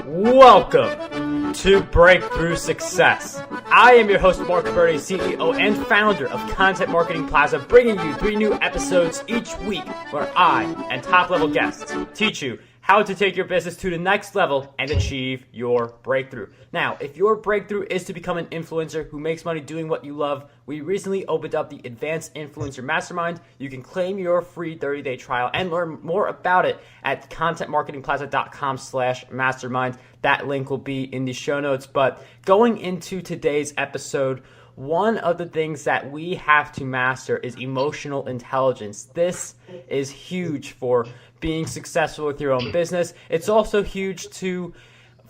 Welcome to Breakthrough Success. I am your host, Marc, Guberti, CEO and founder of Content Marketing Plaza, bringing you 3 new episodes each week where I and top-level guests teach you how to take your business to the next level and achieve your breakthrough. Now, if your breakthrough is to become an influencer who makes money doing what you love, we recently opened up the Advanced Influencer Mastermind. You can claim your free 30-day trial and learn more about it at contentmarketingplaza.com/mastermind. That link will be in the show notes. But going into today's episode, one of the things that we have to master is emotional intelligence. This is huge for being successful with your own business. It's also huge to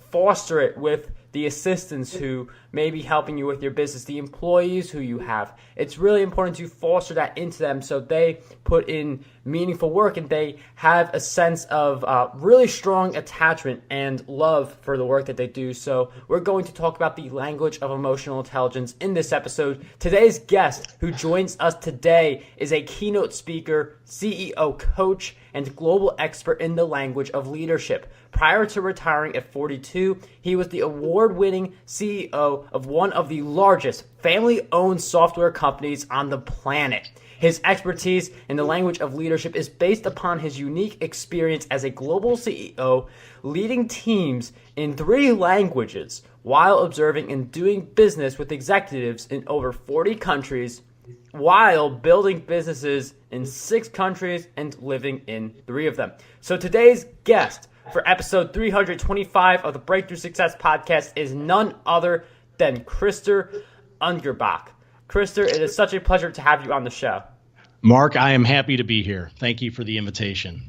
foster it with the assistants who may be helping you with your business, the employees who you have. It's really important to foster that into them so they put in meaningful work and they have a sense of really strong attachment and love for the work that they do. So we're going to talk about the language of emotional intelligence in this episode. Today's guest who joins us today is a keynote speaker, CEO, coach, and global expert in the language of leadership. Prior to retiring at 42, he was the award-winning CEO of one of the largest family-owned software companies on the planet. His expertise in the language of leadership is based upon his unique experience as a global CEO, leading teams in 3 languages while observing and doing business with executives in over 40 countries, while building businesses in 6 countries and living in 3 of them. So today's guest for episode 325 of the Breakthrough Success Podcast is none other than Krister Ungerboeck. Krister, it is such a pleasure to have you on the show. Marc, I am happy to be here. Thank you for the invitation.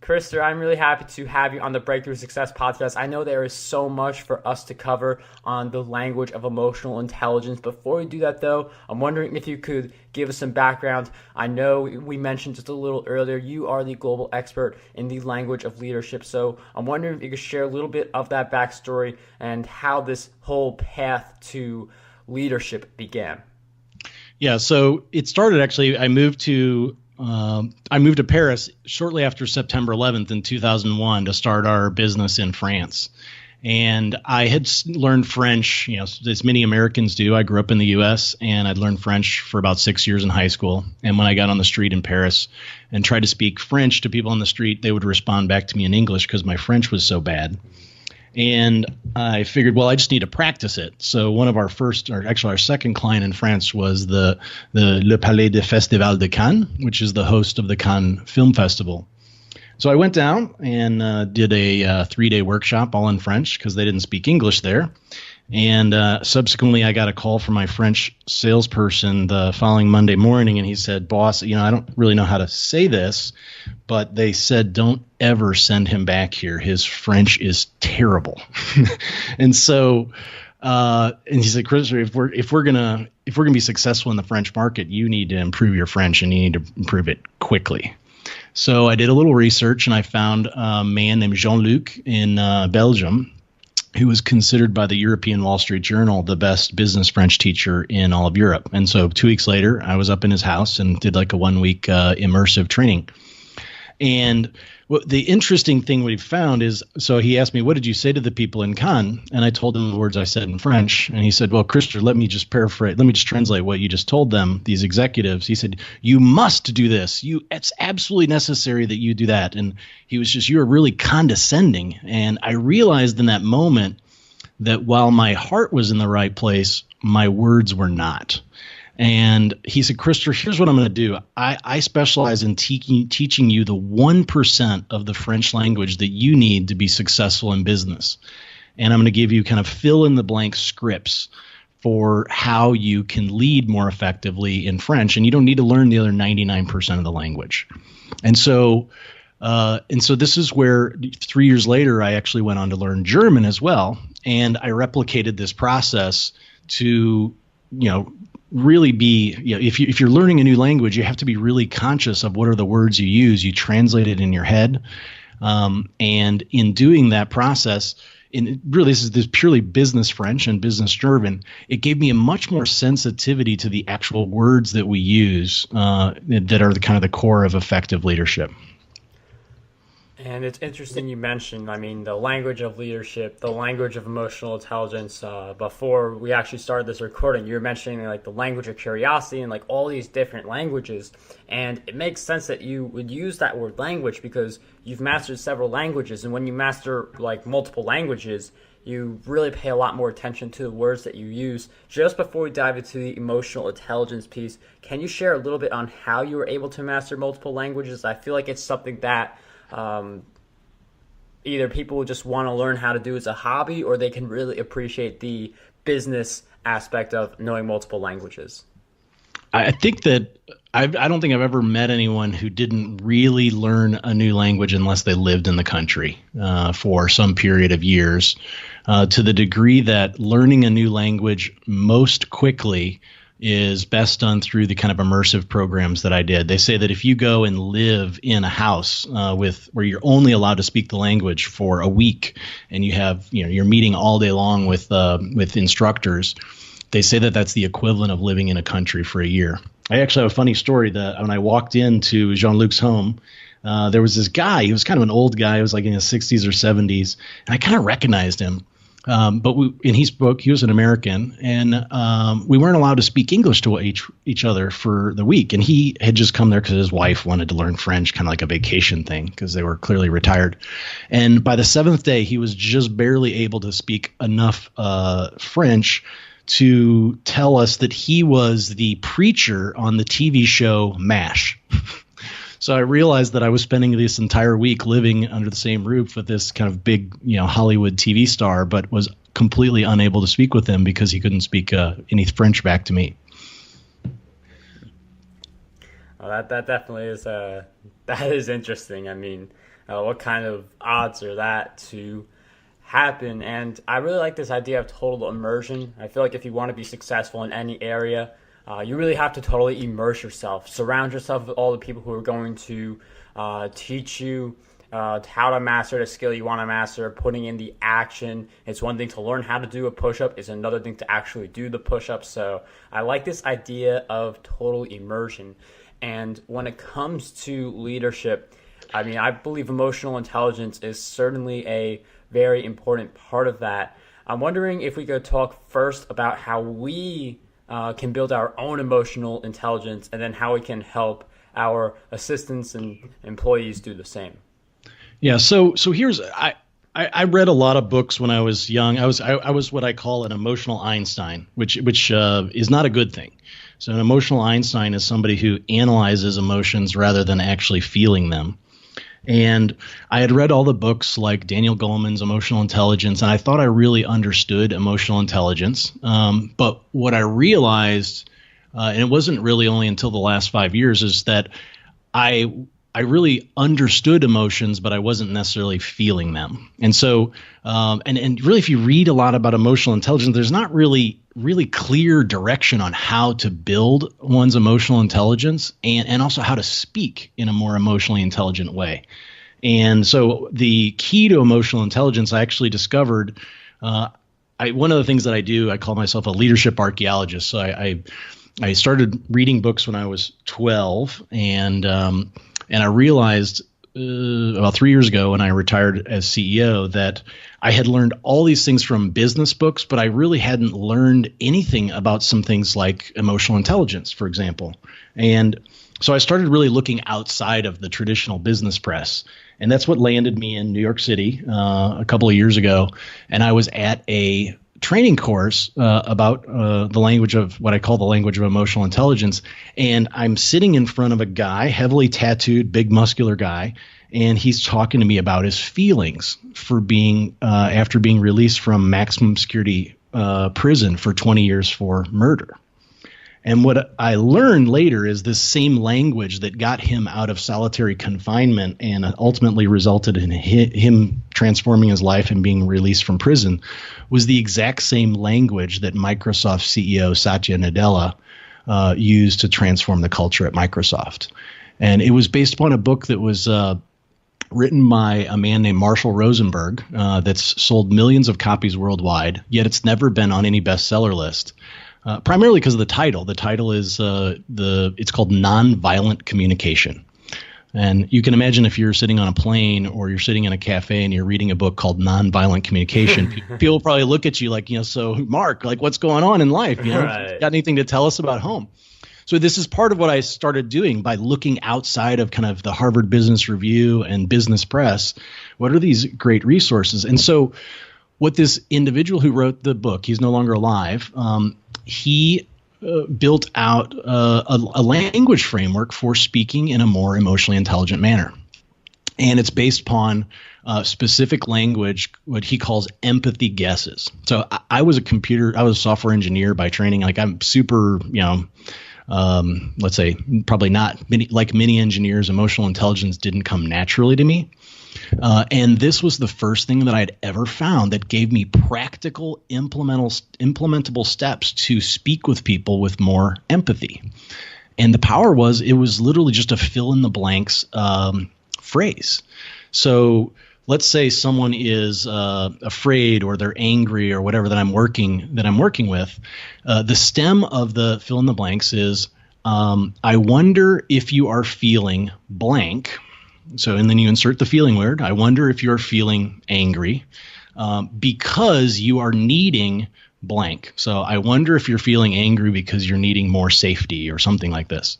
Krister, I'm really happy to have you on the Breakthrough Success Podcast. I know there is so much for us to cover on the language of emotional intelligence. Before we do that, though, I'm wondering if you could give us some background. I know we mentioned just a little earlier, you are the global expert in the language of leadership. So I'm wondering if you could share a little bit of that backstory and how this whole path to leadership began. Yeah, so it started actually, I moved to Paris shortly after September 11th in 2001 to start our business in France. And I had learned French, as many Americans do. I grew up in the U.S. and I'd learned French for about 6 years in high school. And when I got on the street in Paris and tried to speak French to people on the street, they would respond back to me in English because my French was so bad. And I figured, well, I just need to practice it. So one of our our second client in France was the Le Palais de Festival de Cannes, which is the host of the Cannes Film Festival. So I went down and did a 3-day workshop all in French because they didn't speak English there. And subsequently, I got a call from my French salesperson the following Monday morning, and he said, "Boss, I don't really know how to say this, but they said don't ever send him back here. His French is terrible." And so, and he said, "Krister, if we're gonna be successful in the French market, you need to improve your French, and you need to improve it quickly." So I did a little research, and I found a man named Jean-Luc in Belgium, who was considered by the European Wall Street Journal the best business French teacher in all of Europe. And so 2 weeks later, I was up in his house and did like a 1-week immersive training. And the interesting thing we found is, so he asked me, "What did you say to the people in Cannes?" And I told him the words I said in French. And he said, "Well, Krister, let me just paraphrase. Let me just translate what you just told them, these executives." He said, "You must do this. It's absolutely necessary that you do that." And he was just, "You're really condescending." And I realized in that moment that while my heart was in the right place, my words were not. And he said, "Krister, here's what I'm going to do. I specialize in teaching you the 1% of the French language that you need to be successful in business. And I'm going to give you kind of fill-in-the-blank scripts for how you can lead more effectively in French. And you don't need to learn the other 99% of the language." And so this is where 3 years later, I actually went on to learn German as well. And I replicated this process to, really be, if you're learning a new language, you have to be really conscious of what are the words you use. You translate it in your head. And in doing that process, really this is purely business French and business German, it gave me a much more sensitivity to the actual words that we use that are the kind of the core of effective leadership. And it's interesting you mentioned, I mean, the language of leadership, the language of emotional intelligence. Before we actually started this recording, you were mentioning like the language of curiosity and like all these different languages. And it makes sense that you would use that word language because you've mastered several languages. And when you master like multiple languages, you really pay a lot more attention to the words that you use. Just before we dive into the emotional intelligence piece, can you share a little bit on how you were able to master multiple languages? I feel like it's something that either people just want to learn how to do as a hobby, or they can really appreciate the business aspect of knowing multiple languages. I think that I don't think I've ever met anyone who didn't really learn a new language unless they lived in the country for some period of years, to the degree that learning a new language most quickly is best done through the kind of immersive programs that I did. They say that if you go and live in a house where you're only allowed to speak the language for a week, and you're meeting all day long with instructors, they say that that's the equivalent of living in a country for a year. I actually have a funny story that when I walked into Jean-Luc's home, there was this guy. He was kind of an old guy. He was like in his 60s or 70s, and I kind of recognized him. He was an American, and we weren't allowed to speak English to each other for the week. And he had just come there because his wife wanted to learn French, kind of like a vacation thing, because they were clearly retired. And by the seventh day, he was just barely able to speak enough French to tell us that he was the preacher on the TV show MASH. So I realized that I was spending this entire week living under the same roof with this kind of big, Hollywood TV star, but was completely unable to speak with him because he couldn't speak any French back to me. Well, that definitely is that is interesting. I mean, what kind of odds are that to happen? And I really like this idea of total immersion. I feel like if you want to be successful in any area, you really have to totally immerse yourself. Surround yourself with all the people who are going to teach you how to master the skill you want to master, putting in the action. It's one thing to learn how to do a push-up. It's another thing to actually do the push-up. So I like this idea of total immersion. And when it comes to leadership, I mean, I believe emotional intelligence is certainly a very important part of that. I'm wondering if we could talk first about how we can build our own emotional intelligence, and then how we can help our assistants and employees do the same. Yeah. So here's I read a lot of books when I was young. I was what I call an emotional Einstein, which is not a good thing. So an emotional Einstein is somebody who analyzes emotions rather than actually feeling them. And I had read all the books like Daniel Goleman's Emotional Intelligence, and I thought I really understood emotional intelligence. But what I realized, and it wasn't really only until the last 5 years, is that I really understood emotions, but I wasn't necessarily feeling them. And so, and really, if you read a lot about emotional intelligence, there's not really clear direction on how to build one's emotional intelligence, and also how to speak in a more emotionally intelligent way. And so the key to emotional intelligence, I actually discovered, one of the things that I do, I call myself a leadership archaeologist. So I started reading books when I was 12, and I realized about 3 years ago when I retired as CEO that I had learned all these things from business books, but I really hadn't learned anything about some things like emotional intelligence, for example. And so I started really looking outside of the traditional business press. And that's what landed me in New York City a couple of years ago. And I was at a training course about the language of what I call the language of emotional intelligence. And I'm sitting in front of a guy, heavily tattooed, big muscular guy, and he's talking to me about his feelings for being after being released from maximum security prison for 20 years for murder. And what I learned later is this same language that got him out of solitary confinement and ultimately resulted in him transforming his life and being released from prison was the exact same language that Microsoft CEO Satya Nadella used to transform the culture at Microsoft. And it was based upon a book that was written by a man named Marshall Rosenberg that's sold millions of copies worldwide, yet it's never been on any bestseller list. Primarily because of the title. The title is it's called Nonviolent Communication. And you can imagine if you're sitting on a plane or you're sitting in a cafe and you're reading a book called Nonviolent Communication, people probably look at you like, so Marc, like what's going on in life? Right. Got anything to tell us about home? So this is part of what I started doing by looking outside of kind of the Harvard Business Review and Business Press. What are these great resources? And so what this individual who wrote the book, he's no longer alive, he built out a language framework for speaking in a more emotionally intelligent manner. And it's based upon specific language, what he calls empathy guesses. So I was a software engineer by training. Like I'm super, let's say probably not like many engineers, emotional intelligence didn't come naturally to me. And this was the first thing that I had ever found that gave me practical, implementable steps to speak with people with more empathy. And the power was, it was literally just a fill in the blanks phrase. So let's say someone is afraid or they're angry or whatever that I'm working with. The stem of the fill in the blanks is, I wonder if you are feeling blank. So, and then you insert the feeling word. I wonder if you're feeling angry because you are needing blank. So I wonder if you're feeling angry because you're needing more safety or something like this.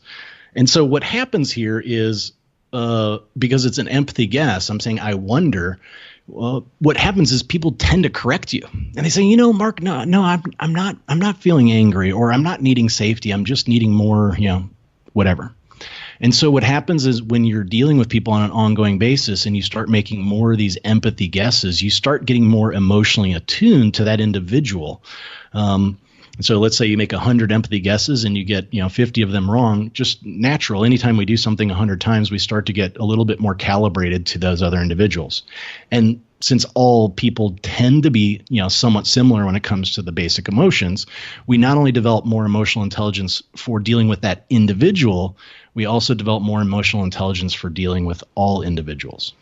And so what happens here is, because it's an empathy guess, I'm saying, I wonder. Well, what happens is people tend to correct you, and they say, Marc, no, I'm not feeling angry, or I'm not needing safety. I'm just needing more, whatever. And so what happens is when you're dealing with people on an ongoing basis and you start making more of these empathy guesses, you start getting more emotionally attuned to that individual. So let's say you make 100 empathy guesses and you get 50 of them wrong. Just natural. Anytime we do something 100 times, we start to get a little bit more calibrated to those other individuals. And since all people tend to be somewhat similar when it comes to the basic emotions, we not only develop more emotional intelligence for dealing with that individual, we also develop more emotional intelligence for dealing with all individuals.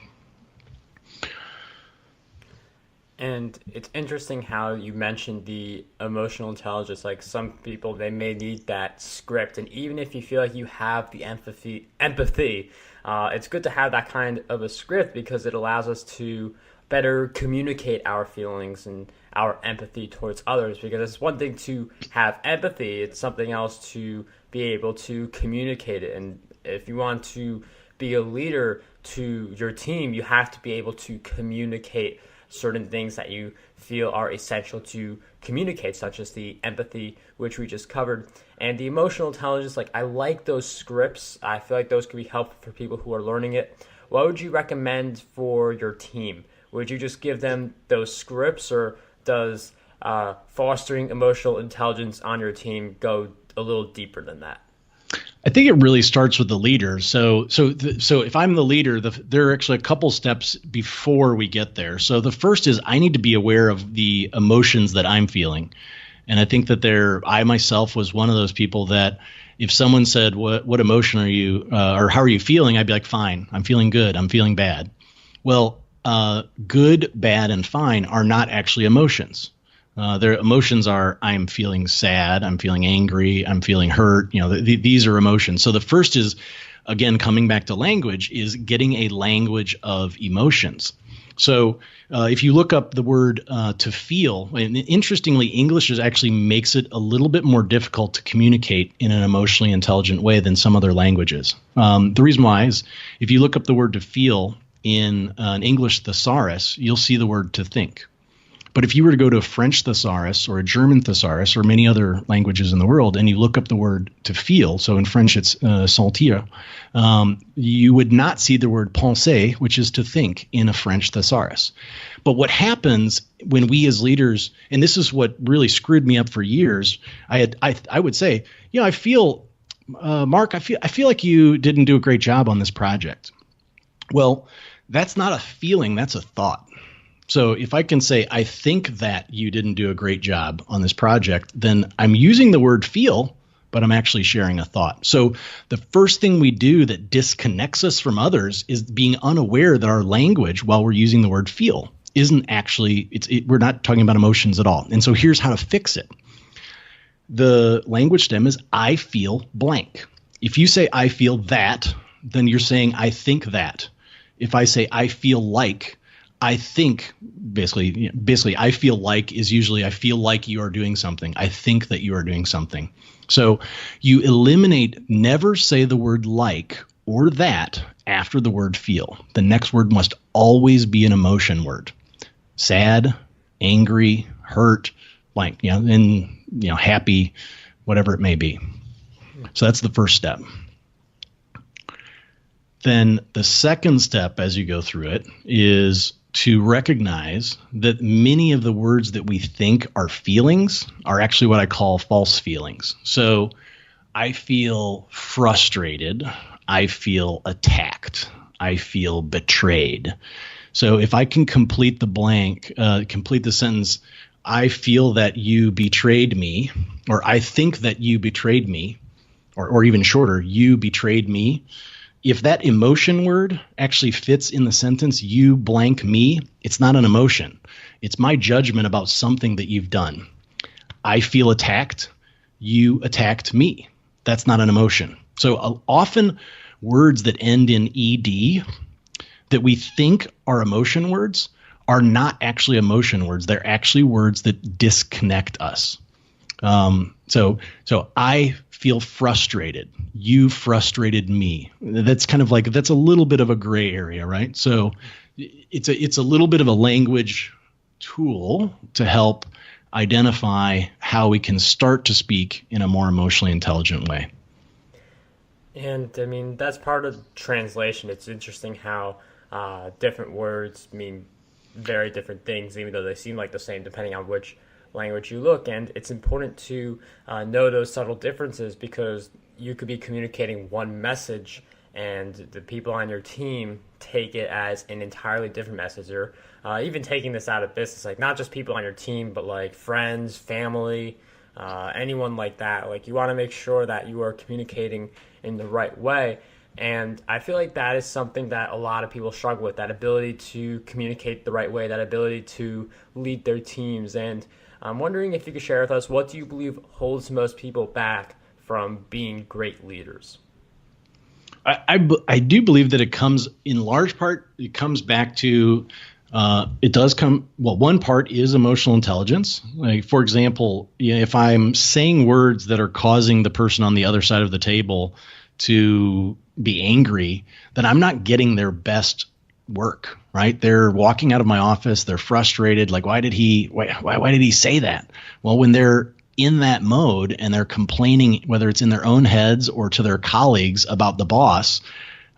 And it's interesting how you mentioned the emotional intelligence. Like some people, they may need that script. And even if you feel like you have the empathy, it's good to have that kind of a script because it allows us to better communicate our feelings and our empathy towards others. Because it's one thing to have empathy, it's something else to be able to communicate it. And if you want to be a leader to your team, you have to be able to communicate certain things that you feel are essential to communicate, such as the empathy, which we just covered, and the emotional intelligence. Like, I like those scripts. I feel like those could be helpful for people who are learning it. What would you recommend for your team? Would you just give them those scripts, or does fostering emotional intelligence on your team go a little deeper than that? I think it really starts with the leader. So if I'm the leader, there are actually a couple steps before we get there. So the first is I need to be aware of the emotions that I'm feeling. And I think that I myself was one of those people that if someone said, what emotion are you, or how are you feeling? I'd be like, fine, I'm feeling good, I'm feeling bad. Well, good, bad, and fine are not actually emotions. Their emotions are, I'm feeling sad, I'm feeling angry, I'm feeling hurt. These are emotions. So the first is, again, coming back to language, is getting a language of emotions. So if you look up the word to feel, and interestingly, English actually makes it a little bit more difficult to communicate in an emotionally intelligent way than some other languages. The reason why is if you look up the word to feel in an English thesaurus, you'll see the word to think. But if you were to go to a French thesaurus or a German thesaurus or many other languages in the world, and you look up the word to feel, so in French it's sentir, you would not see the word penser, which is to think, in a French thesaurus. But what happens when we as leaders, and this is what really screwed me up for years, I would say, I feel, Marc, I feel like you didn't do a great job on this project. Well, that's not a feeling, that's a thought. So if I can say, I think that you didn't do a great job on this project, then I'm using the word feel, but I'm actually sharing a thought. So the first thing we do that disconnects us from others is being unaware that our language, while we're using the word feel, isn't actually, we're not talking about emotions at all. And so here's how to fix it. The language stem is I feel blank. If you say I feel that, then you're saying, I think that. If I say, I feel like, I think, basically, I feel like is usually, I feel like you are doing something. I think that you are doing something. So you eliminate, never say the word like or that after the word feel. The next word must always be an emotion word. Sad, angry, hurt, blank, and happy, whatever it may be. So that's the first step. Then the second step as you go through it is to recognize that many of the words that we think are feelings are actually what I call false feelings. So I feel frustrated. I feel attacked. I feel betrayed. So if I can complete the blank, complete the sentence, I feel that you betrayed me, or I think that you betrayed me, or even shorter, you betrayed me. If that emotion word actually fits in the sentence, you blank me, it's not an emotion. It's my judgment about something that you've done. I feel attacked. You attacked me. That's not an emotion. So often words that end in ed that we think are emotion words are not actually emotion words. They're actually words that disconnect us. So I feel frustrated. You frustrated me. That's kind of like, that's a little bit of a gray area, right? So it's a little bit of a language tool to help identify how we can start to speak in a more emotionally intelligent way. And I mean, that's part of translation. It's interesting how different words mean very different things, even though they seem like the same depending on which language you look. And it's important to know those subtle differences, because you could be communicating one message and the people on your team take it as an entirely different message. Or even taking this out of business, like not just people on your team, but like friends, family, anyone like that. Like you want to make sure that you are communicating in the right way. And I feel like that is something that a lot of people struggle with, that ability to communicate the right way, that ability to lead their teams. And I'm wondering if you could share with us, what do you believe holds most people back from being great leaders? I do believe that it comes, in large part, it comes back to, one part is emotional intelligence. Like, for example, if I'm saying words that are causing the person on the other side of the table to be angry, then I'm not getting their best work, right? They're walking out of my office, they're frustrated, like, why did he say that? Well, when they're in that mode and they're complaining, whether it's in their own heads or to their colleagues about the boss,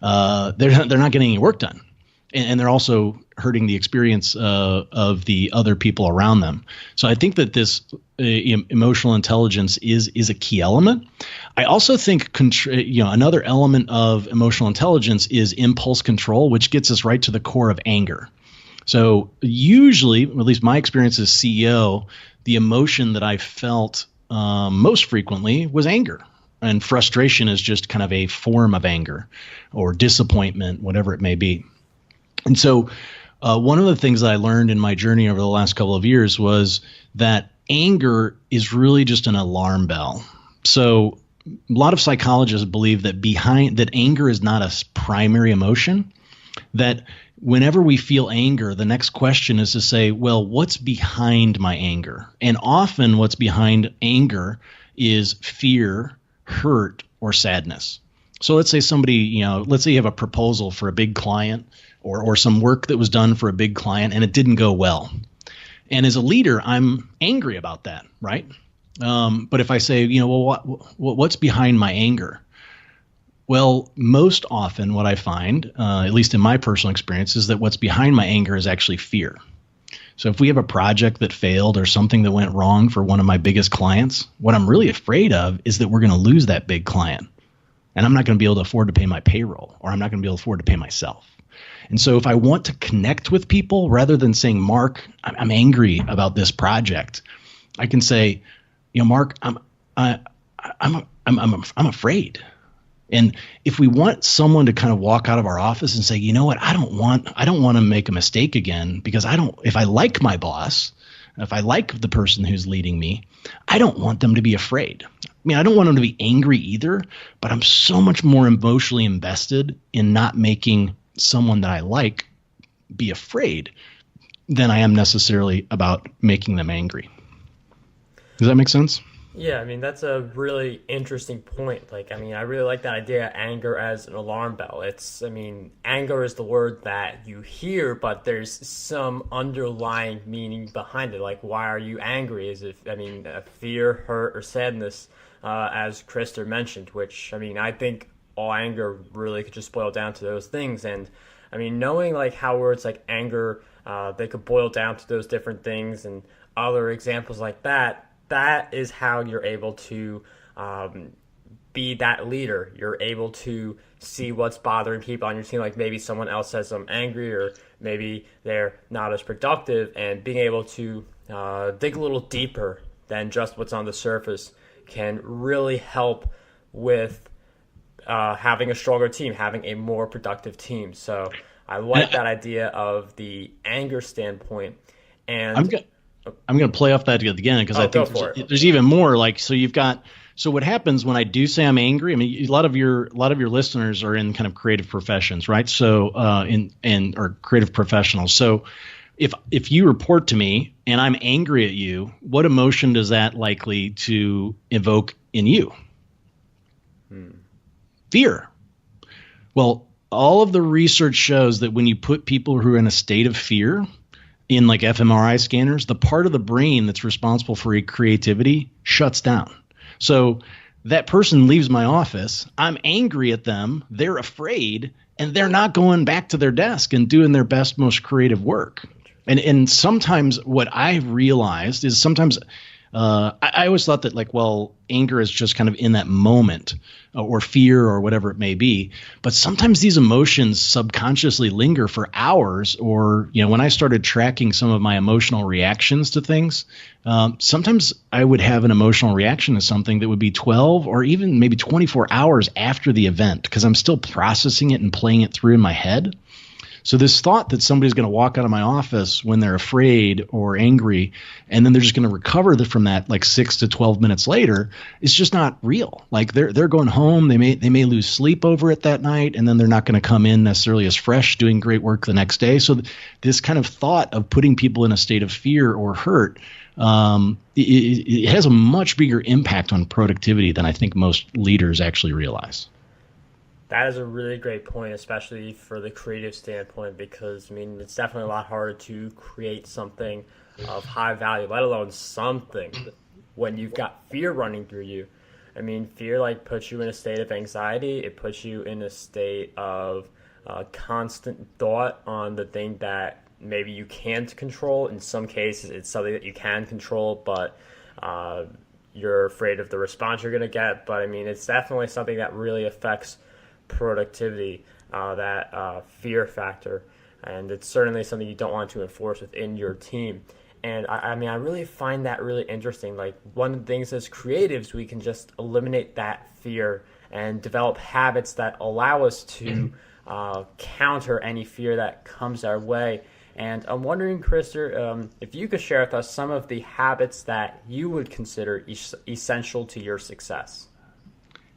they're not getting any work done. And they're also hurting the experience of the other people around them. So I think that this emotional intelligence is a key element. I also think another element of emotional intelligence is impulse control, which gets us right to the core of anger. So usually, at least my experience as CEO, the emotion that I felt most frequently was anger. And frustration is just kind of a form of anger or disappointment, whatever it may be. And so one of the things that I learned in my journey over the last couple of years was that anger is really just an alarm bell. So a lot of psychologists believe that anger is not a primary emotion, that whenever we feel anger, the next question is to say, well, what's behind my anger? And often what's behind anger is fear, hurt, or sadness. So let's say let's say you have a proposal for a big client, or some work that was done for a big client and it didn't go well. And as a leader, I'm angry about that, right? But if I say, what's behind my anger? Well, most often what I find, at least in my personal experience, is that what's behind my anger is actually fear. So if we have a project that failed or something that went wrong for one of my biggest clients, what I'm really afraid of is that we're going to lose that big client. And I'm not going to be able to afford to pay my payroll, or I'm not going to be able to afford to pay myself. And so if I want to connect with people, rather than saying, Mark, I'm angry about this project, I can say, Mark, I'm afraid. And if we want someone to kind of walk out of our office and say, you know what, I don't want to make a mistake again, because if I like my boss, if I like the person who's leading me, I don't want them to be afraid. mean, I don't want them to be angry either, but I'm so much more emotionally invested in not making someone that I like be afraid than I am necessarily about making them angry. Does that make sense? Yeah, I mean, that's a really interesting point. Like, I mean, I really like that idea of anger as an alarm bell. I mean, anger is the word that you hear, but there's some underlying meaning behind it. Like, why are you angry? Fear, hurt, or sadness, as Krister mentioned, which, I mean, I think all anger really could just boil down to those things. And, I mean, knowing, like, how words like anger, they could boil down to those different things and other examples like that, that is how you're able to be that leader. You're able to see what's bothering people on your team. Like maybe someone else says I'm angry, or maybe they're not as productive, and being able to dig a little deeper than just what's on the surface can really help with having a stronger team, having a more productive team. So I like that idea of the anger standpoint. And I'm going to play off that again, because I think there's even more. Like, so what happens when I do say I'm angry? I mean, a lot of your listeners are in kind of creative professions, right? So, or creative professionals. So if you report to me and I'm angry at you, what emotion does that likely to evoke in you? Fear. Well, all of the research shows that when you put people who are in a state of fear in like fMRI scanners, the part of the brain that's responsible for creativity shuts down. So that person leaves my office, I'm angry at them, they're afraid, and they're not going back to their desk and doing their best, most creative work. And sometimes what I realized is sometimes I always thought that like, well, anger is just kind of in that moment, or fear or whatever it may be. But sometimes these emotions subconsciously linger for hours, or, when I started tracking some of my emotional reactions to things, sometimes I would have an emotional reaction to something that would be 12 or even maybe 24 hours after the event, because I'm still processing it and playing it through in my head. So this thought that somebody's going to walk out of my office when they're afraid or angry, and then they're just going to recover from that like 6 to 12 minutes later, is just not real. Like they're going home, they may lose sleep over it that night, and then they're not going to come in necessarily as fresh, doing great work the next day. So this kind of thought of putting people in a state of fear or hurt, it has a much bigger impact on productivity than I think most leaders actually realize. That is a really great point, especially for the creative standpoint, because, I mean, it's definitely a lot harder to create something of high value, let alone something, when you've got fear running through you. I mean, fear, like, puts you in a state of anxiety. It puts you in a state of constant thought on the thing that maybe you can't control. In some cases, it's something that you can control, but you're afraid of the response you're going to get. But, I mean, it's definitely something that really affects productivity, that fear factor, and it's certainly something you don't want to enforce within your team. And I mean, I really find that really interesting. Like, one of the things as creatives, we can just eliminate that fear and develop habits that allow us to counter any fear that comes our way. And I'm wondering, Krister, if you could share with us some of the habits that you would consider essential to your success.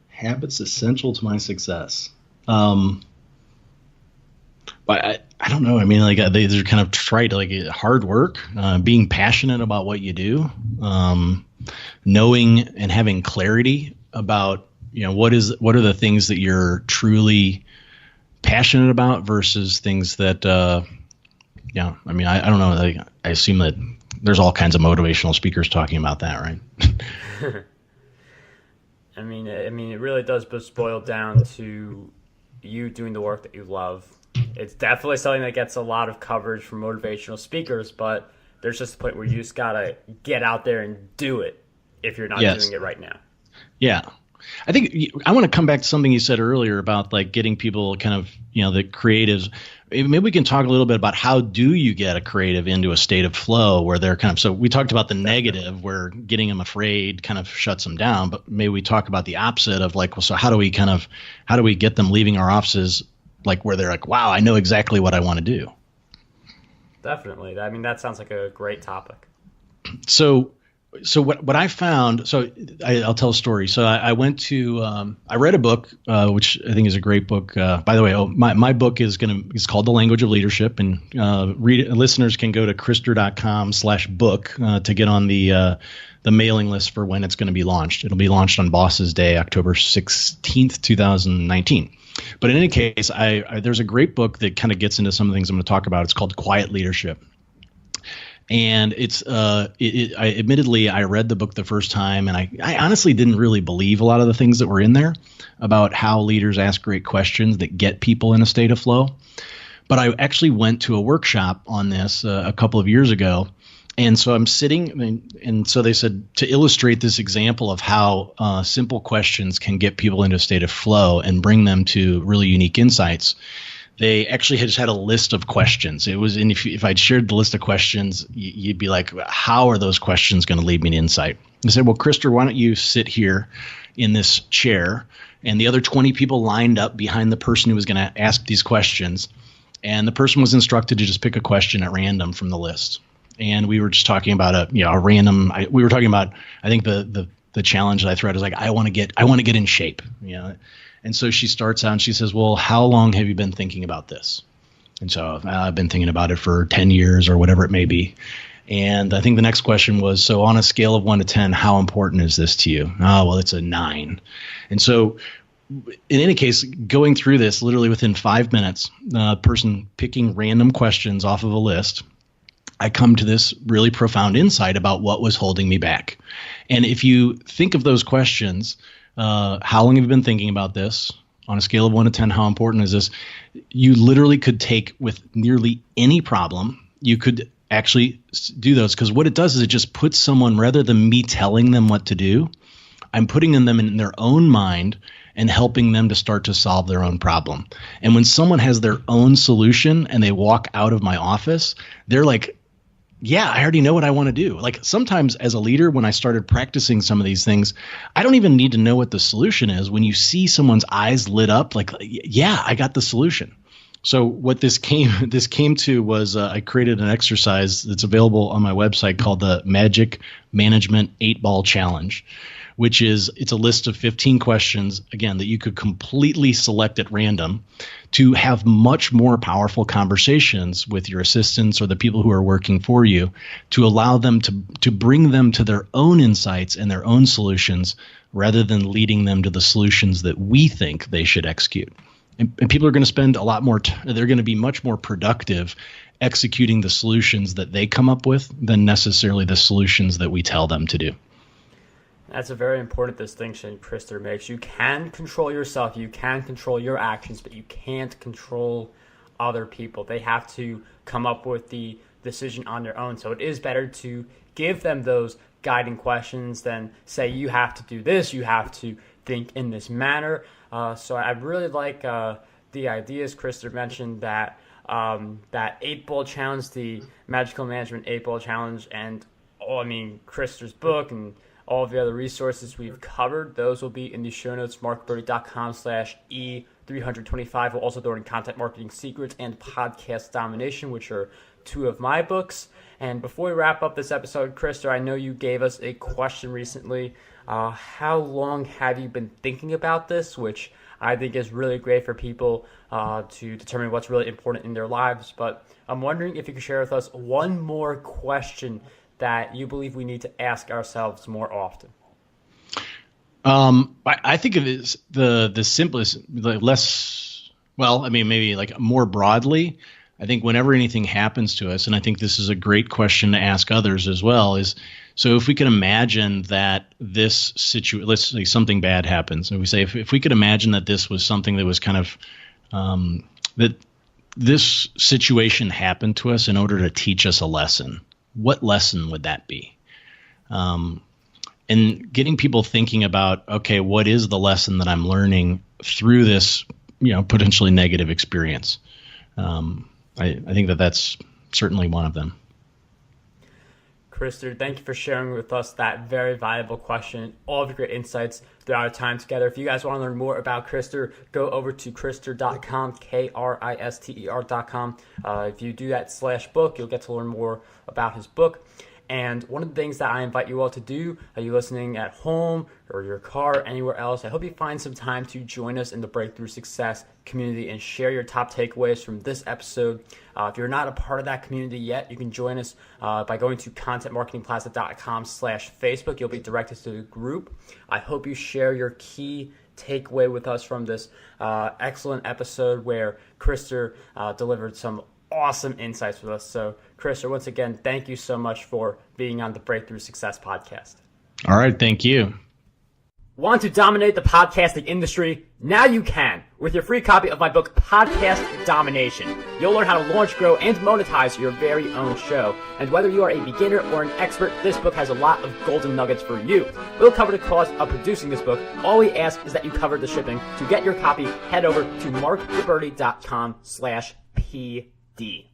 Habits essential to my success. But I don't know. I mean, like they're kind of trite, like hard work, being passionate about what you do, knowing and having clarity about, what are the things that you're truly passionate about versus things that, I mean, I don't know. Like, I assume that there's all kinds of motivational speakers talking about that, right? I mean, it really does just boil down to you doing the work that you love. It's definitely something that gets a lot of coverage from motivational speakers, but there's just a point where you just gotta get out there and do it if you're not doing it right now. Yeah. I think I want to come back to something you said earlier about like getting people kind of, the creatives. Maybe we can talk a little bit about how do you get a creative into a state of flow where they're kind of, so we talked about the negative where getting them afraid kind of shuts them down, but maybe we talk about the opposite of like, well, so how do we get them leaving our offices like where they're like, wow, I know exactly what I want to do. Definitely. I mean, that sounds like a great topic. So so what I found, so I'll tell a story. So I went to, I read a book, which I think is a great book. By the way, my book is called The Language of Leadership, and listeners can go to krister.com/book to get on the mailing list for when it's going to be launched. It'll be launched on Boss's Day, October 16th, 2019. But in any case, there's a great book that kind of gets into some of the things I'm going to talk about. It's called Quiet Leadership. And admittedly, I read the book the first time, and I honestly didn't really believe a lot of the things that were in there about how leaders ask great questions that get people in a state of flow. But I actually went to a workshop on this a couple of years ago. And so I'm sitting, and so they said to illustrate this example of how simple questions can get people into a state of flow and bring them to really unique insights. They actually just had a list of questions. It was, and if I'd shared the list of questions, you'd be like, how are those questions going to lead me to insight? I said, well, Krister, why don't you sit here in this chair? And the other 20 people lined up behind the person who was going to ask these questions. And the person was instructed to just pick a question at random from the list. And we were just talking about a random. We were talking about, I think the challenge that I threw out is like, I want to get in shape, And so she starts out and she says, well, how long have you been thinking about this? And so I've been thinking about it for 10 years or whatever it may be. And I think the next question was, so on a scale of 1 to 10, how important is this to you? Oh, well, it's a 9. And so in any case, going through this literally within 5 minutes, person picking random questions off of a list, I come to this really profound insight about what was holding me back. And if you think of those questions, how long have you been thinking about this? On a scale of 1 to 10, how important is this? You literally could take with nearly any problem, you could actually do those, because what it does is it just puts someone, rather than me telling them what to do, I'm putting them in their own mind and helping them to start to solve their own problem. And when someone has their own solution and they walk out of my office, they're like, yeah, I already know what I want to do. Like sometimes as a leader, when I started practicing some of these things, I don't even need to know what the solution is. When you see someone's eyes lit up, like, yeah, I got the solution. So what this came to was I created an exercise that's available on my website called the Magic Management 8-Ball Challenge, which is, it's a list of 15 questions, again, that you could completely select at random to have much more powerful conversations with your assistants or the people who are working for you, to allow them to bring them to their own insights and their own solutions, rather than leading them to the solutions that we think they should execute. And people are going to spend a lot more, they're going to be much more productive executing the solutions that they come up with than necessarily the solutions that we tell them to do. That's a very important distinction Krister makes. You can control yourself, you can control your actions, but you can't control other people. They have to come up with the decision on their own. So it is better to give them those guiding questions than say, you have to do this, you have to think in this manner. So I really like the ideas Krister mentioned, that 8-Ball Challenge, the Magical Management 8-Ball Challenge, and Krister's book and all of the other resources we've covered. Those will be in the show notes, marcguberti.com/E325. We'll also throw in Content Marketing Secrets and Podcast Domination, which are 2 of my books. And before we wrap up this episode, Krister, I know you gave us a question recently. How long have you been thinking about this? Which I think is really great for people to determine what's really important in their lives. But I'm wondering if you could share with us one more question that you believe we need to ask ourselves more often. I think it is the simplest, maybe like more broadly. I think whenever anything happens to us, and I think this is a great question to ask others as well, is, so if we can imagine that this situation, let's say something bad happens, and we say, if we could imagine that this was something that was kind of, that this situation happened to us in order to teach us a lesson, what lesson would that be? And getting people thinking about, okay, what is the lesson that I'm learning through this, potentially negative experience? I think that's certainly one of them. Krister, thank you for sharing with us that very valuable question, all of your great insights throughout our time together. If you guys want to learn more about Krister, go over to krister.com, KRISTER.com. If you do that /book, you'll get to learn more about his book. And one of the things that I invite you all to do, are you listening at home or your car or anywhere else, I hope you find some time to join us in the Breakthrough Success community and share your top takeaways from this episode. If you're not a part of that community yet, you can join us by going to contentmarketingplaza.com/Facebook. You'll be directed to the group. I hope you share your key takeaway with us from this excellent episode where Krister delivered some awesome insights with us. So, Krister, once again, thank you so much for being on the Breakthrough Success podcast. All right, thank you. Want to dominate the podcasting industry? Now you can with your free copy of my book, Podcast Domination. You'll learn how to launch, grow, and monetize your very own show. And whether you are a beginner or an expert, this book has a lot of golden nuggets for you. We'll cover the cost of producing this book. All we ask is that you cover the shipping. To get your copy, head over to marcguberti.com/PD.